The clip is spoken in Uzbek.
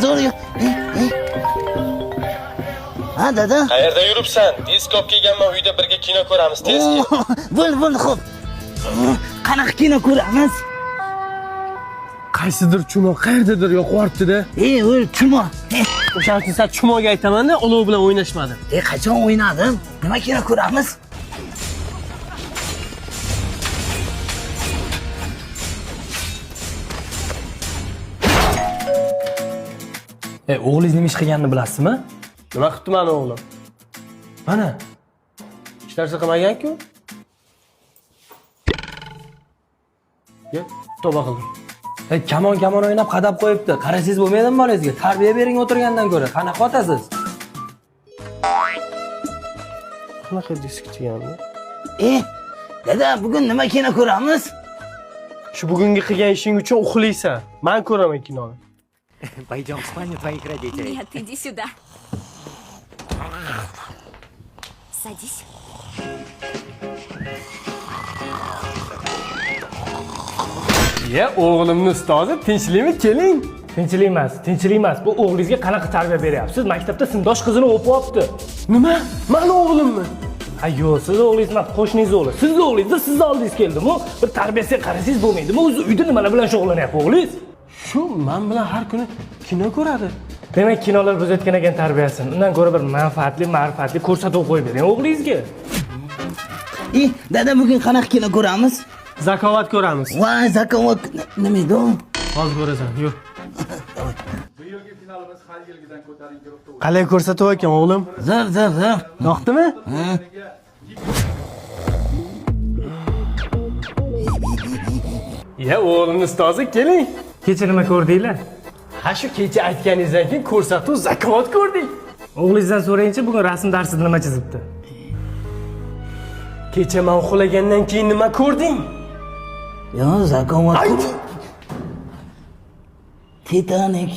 Zo'r. Ha, dada. Qayerda yuribsan? Tezkop kelganman, uyda birga kino ko'ramiz, tez kel. Bo'l, xo'p. Qanaqa kino ko'ramiz? Qaysidir chumo qayerdadir yo'qoribdi-da. O'l chumo. O'sha uchun sen chumoga aytaman-da, olov bilan o'ynashmadim. Qachon o'ynadim? Nima kino ko'ramiz? O'g'lingiz nima ish qilganini bilasizmi? Nima qilibdi meni o'g'lim? Mana. Hech narsa qilmagan-ku. Tavba qildim. Kamon o'ynab qadab qo'yibdi. Qarasangiz bo'lmaydimi bolangizga? Tarbiya bering o'tirgandan ko'ra. Qanaqa otasiz? Qanaqa disk chigandi? Dada, bugun nima kino ko'ramiz? Shu bugungi qilgan ishing uchun uxlaysan. Men ko'raman kinoni. Пойдем в спальню твоих родителей. Нет, иди сюда. Садись. O'g'limni ustozi, tinchlikmi? Keling. Tinchlik emas. Bu o'g'lingizga qanaqa tarbiya beryapsiz? Maktabda sinfdosh qizini o'pib olibdi. Nima? Meni o'g'limmi? Ha, yo'q, siz o'g'lingiz emas, qo'shningiz o'g'li. Sizni o'g'lingizni sizni oldingiz keldimi? Bir tarbiyasiga qarasangiz bo'lmaydimi? O'zi uyda nimalar bilan shug'ullanyapti o'g'lingiz? Shu men bilan har kuni kino ko'radi. Demak, kinolar buzayotgan ekan tarbiyasini. Undan ko'ra bir manfaatli, ma'rifatli ko'rsatuv qo'yib bering o'g'lingizga. Dada, bugun qanaqa kino ko'ramiz? Zakovat ko'ramiz. Voy, zakovat nima edi? Hozir ko'rasan, yur. Qalay ko'rsatuv ekan o'g'lim? Zo'r. Yoqdimi? O'g'limni ustozi, keling. Kecha nima ko'rdinglar? Ha, shu kecha aytganingizdan keyin ko'rsatuv zakovat ko'rdik. O'g'lingizdan so'rayinchi, bugun rasm darsida nima chizibdi? Kecha men uxlagandan keyin nima ko'rding? Zakovat. Titanik.